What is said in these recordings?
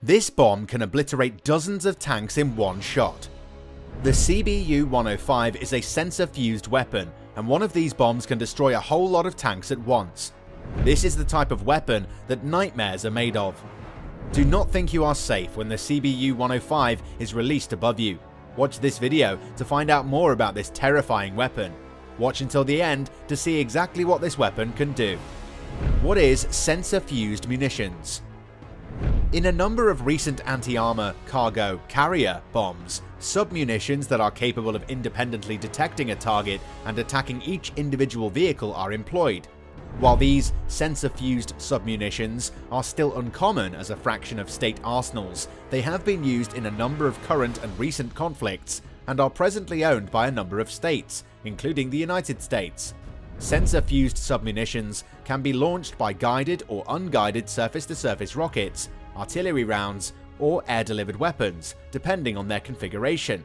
This bomb can obliterate dozens of tanks in one shot. The CBU-105 is a sensor-fused weapon, and one of these bombs can destroy a whole lot of tanks at once. This is the type of weapon that nightmares are made of. Do not think you are safe when the CBU-105 is released above you. Watch this video to find out more about this terrifying weapon. Watch until the end to see exactly what this weapon can do. What is sensor-fused munitions? In a number of recent anti-armor, cargo, carrier bombs, submunitions that are capable of independently detecting a target and attacking each individual vehicle are employed. While these sensor-fused submunitions are still uncommon as a fraction of state arsenals, they have been used in a number of current and recent conflicts and are presently owned by a number of states, including the United States. Sensor-fused submunitions can be launched by guided or unguided surface-to-surface rockets, artillery rounds, or air-delivered weapons, depending on their configuration.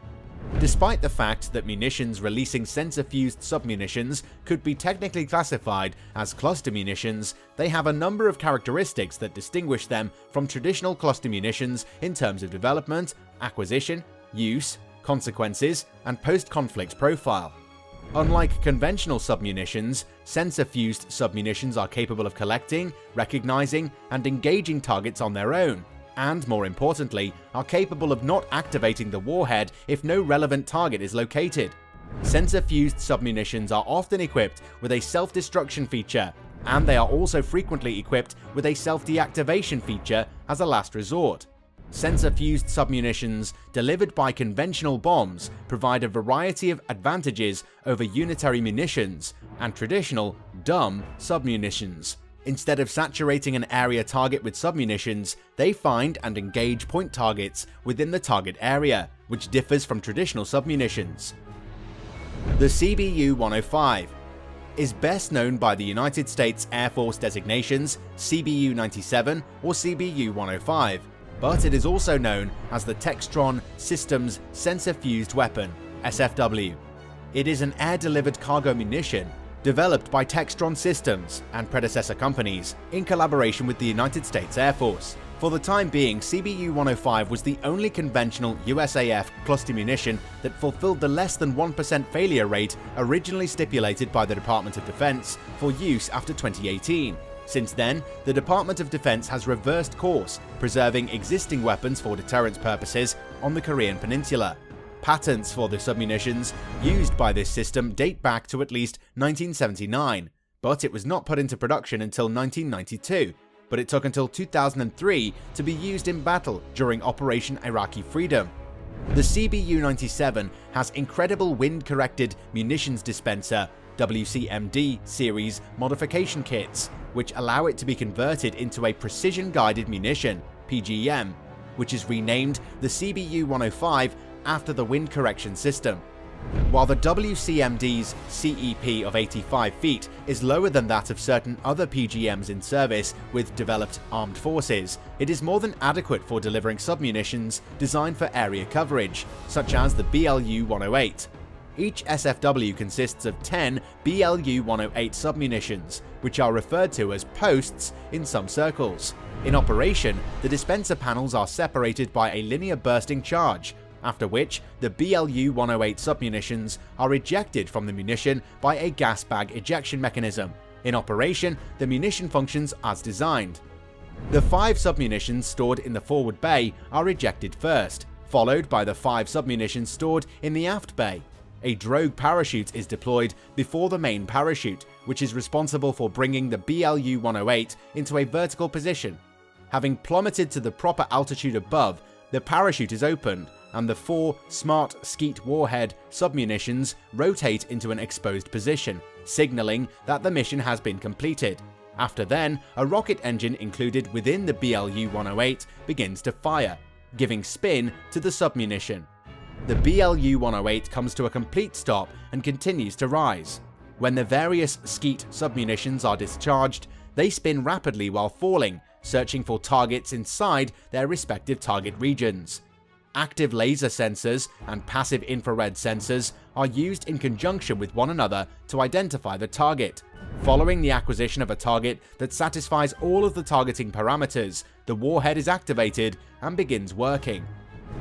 Despite the fact that munitions releasing sensor-fused submunitions could be technically classified as cluster munitions, they have a number of characteristics that distinguish them from traditional cluster munitions in terms of development, acquisition, use, consequences, and post-conflict profile. Unlike conventional submunitions, sensor-fused submunitions are capable of collecting, recognizing, and engaging targets on their own, and more importantly, are capable of not activating the warhead if no relevant target is located. Sensor-fused submunitions are often equipped with a self-destruction feature, and they are also frequently equipped with a self-deactivation feature as a last resort. Sensor-fused submunitions delivered by conventional bombs provide a variety of advantages over unitary munitions and traditional, dumb submunitions. Instead of saturating an area target with submunitions, they find and engage point targets within the target area, which differs from traditional submunitions. The CBU-105 is best known by the United States Air Force designations CBU-97 or CBU-105, but it is also known as the Textron Systems Sensor-Fused Weapon (SFW). It is an air-delivered cargo munition developed by Textron Systems and predecessor companies in collaboration with the United States Air Force. For the time being, CBU-105 was the only conventional USAF cluster munition that fulfilled the less than 1% failure rate originally stipulated by the Department of Defense for use after 2018. Since then, the Department of Defense has reversed course, preserving existing weapons for deterrence purposes on the Korean Peninsula. Patents for the submunitions used by this system date back to at least 1979, but it was not put into production until 1992, but it took until 2003 to be used in battle during Operation Iraqi Freedom. The CBU-97 has incredible wind-corrected munitions dispenser WCMD series modification kits, which allow it to be converted into a precision-guided munition (PGM), which is renamed the CBU-105 after the wind correction system. While the WCMD's CEP of 85 feet is lower than that of certain other PGMs in service with developed armed forces, it is more than adequate for delivering submunitions designed for area coverage, such as the BLU-108. Each SFW consists of 10 BLU-108 submunitions, which are referred to as posts in some circles. In operation, the dispenser panels are separated by a linear bursting charge, after which the BLU-108 submunitions are ejected from the munition by a gas bag ejection mechanism. In operation, the munition functions as designed. The 5 submunitions stored in the forward bay are ejected first, followed by the 5 submunitions stored in the aft bay. A drogue parachute is deployed before the main parachute, which is responsible for bringing the BLU-108 into a vertical position. Having plummeted to the proper altitude above, the parachute is opened, and the 4 Smart Skeet Warhead submunitions rotate into an exposed position, signaling that the mission has been completed. After then, a rocket engine included within the BLU-108 begins to fire, giving spin to the submunition. The BLU-108 comes to a complete stop and continues to rise. When the various Skeet submunitions are discharged, they spin rapidly while falling, searching for targets inside their respective target regions. Active laser sensors and passive infrared sensors are used in conjunction with one another to identify the target. Following the acquisition of a target that satisfies all of the targeting parameters, the warhead is activated and begins working.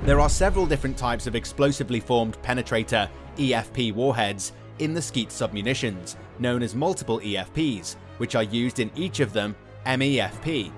There are several different types of explosively formed penetrator (EFP) warheads in the Skeet submunitions, known as multiple EFPs, which are used in each of them MEFP.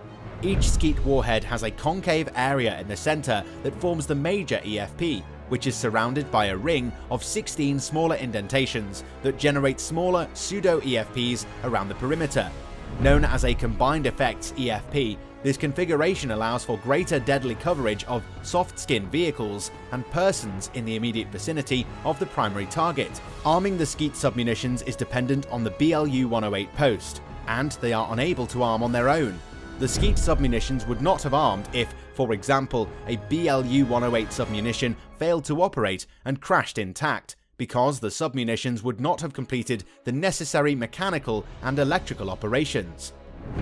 Each Skeet warhead has a concave area in the center that forms the major EFP, which is surrounded by a ring of 16 smaller indentations that generate smaller pseudo-EFPs around the perimeter. Known as a combined effects EFP, this configuration allows for greater deadly coverage of soft-skinned vehicles and persons in the immediate vicinity of the primary target. Arming the Skeet submunitions is dependent on the BLU-108 post, and they are unable to arm on their own. The Skeet submunitions would not have armed if, for example, a BLU-108 submunition failed to operate and crashed intact, because the submunitions would not have completed the necessary mechanical and electrical operations.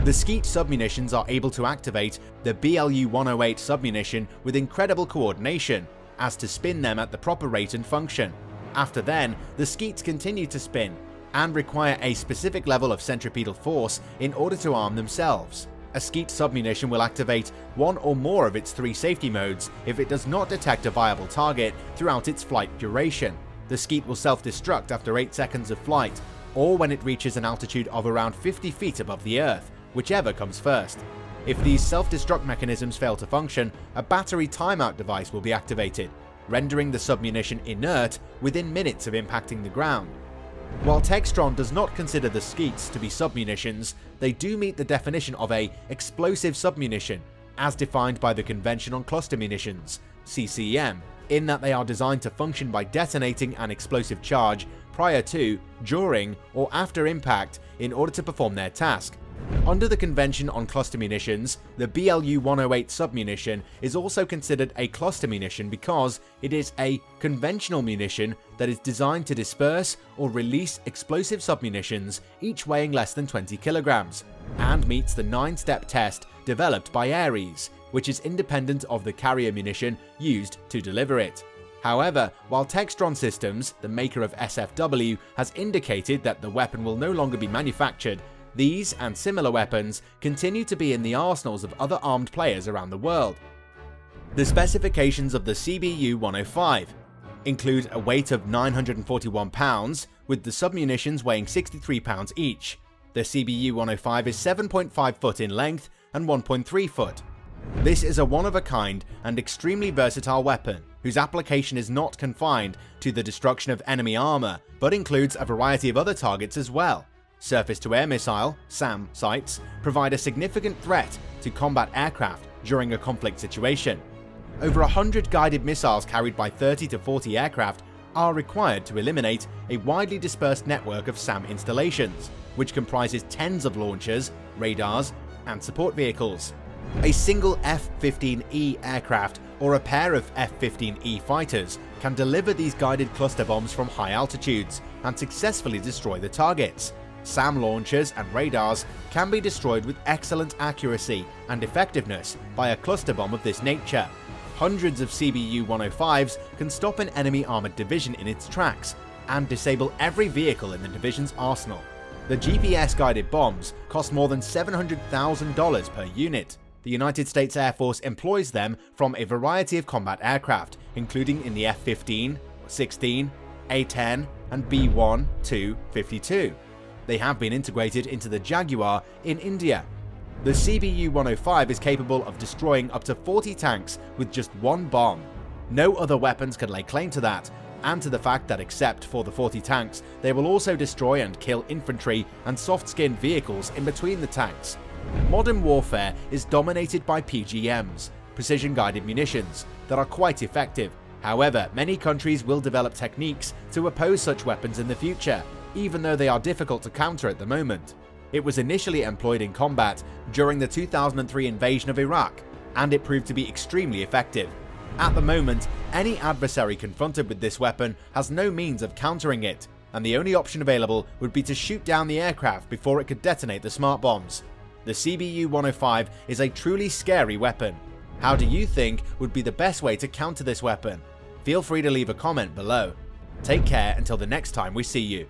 The Skeet submunitions are able to activate the BLU-108 submunition with incredible coordination, as to spin them at the proper rate and function. After then, the Skeets continue to spin, and require a specific level of centripetal force in order to arm themselves. A Skeet submunition will activate one or more of its 3 safety modes if it does not detect a viable target throughout its flight duration. The Skeet will self-destruct after 8 seconds of flight, or when it reaches an altitude of around 50 feet above the Earth, whichever comes first. If these self-destruct mechanisms fail to function, a battery timeout device will be activated, rendering the submunition inert within minutes of impacting the ground. While Textron does not consider the Skeets to be submunitions, they do meet the definition of a explosive submunition, as defined by the Convention on Cluster Munitions, CCM, in that they are designed to function by detonating an explosive charge prior to, during, or after impact in order to perform their task. Under the Convention on Cluster Munitions, the BLU-108 submunition is also considered a cluster munition because it is a conventional munition that is designed to disperse or release explosive submunitions, each weighing less than 20 kilograms, and meets the 9-step test developed by Ares, which is independent of the carrier munition used to deliver it. However, while Textron Systems, the maker of SFW, has indicated that the weapon will no longer be manufactured, these and similar weapons continue to be in the arsenals of other armed players around the world. The specifications of the CBU-105 include a weight of 941 pounds, with the submunitions weighing 63 pounds each. The CBU-105 is 7.5 foot in length and 1.3 foot. This is a one-of-a-kind and extremely versatile weapon, whose application is not confined to the destruction of enemy armor, but includes a variety of other targets as well. Surface-to-air missile (SAM) sites provide a significant threat to combat aircraft during a conflict situation. Over 100 guided missiles carried by 30 to 40 aircraft are required to eliminate a widely dispersed network of SAM installations, which comprises tens of launchers, radars, and support vehicles. A single F-15E aircraft or a pair of F-15E fighters can deliver these guided cluster bombs from high altitudes and successfully destroy the targets. SAM launchers and radars can be destroyed with excellent accuracy and effectiveness by a cluster bomb of this nature. Hundreds of CBU-105s can stop an enemy armored division in its tracks and disable every vehicle in the division's arsenal. The GPS-guided bombs cost more than $700,000 per unit. The United States Air Force employs them from a variety of combat aircraft, including in the F-15, 16, A-10, and B-1, 2, 52. They have been integrated into the Jaguar in India. The CBU-105 is capable of destroying up to 40 tanks with just one bomb. No other weapons can lay claim to that, and to the fact that except for the 40 tanks, they will also destroy and kill infantry and soft-skinned vehicles in between the tanks. Modern warfare is dominated by PGMs, precision-guided munitions, that are quite effective. However, many countries will develop techniques to oppose such weapons in the future, even though they are difficult to counter at the moment. It was initially employed in combat during the 2003 invasion of Iraq, and it proved to be extremely effective. At the moment, any adversary confronted with this weapon has no means of countering it, and the only option available would be to shoot down the aircraft before it could detonate the smart bombs. The CBU-105 is a truly scary weapon. How do you think would be the best way to counter this weapon? Feel free to leave a comment below. Take care until the next time we see you.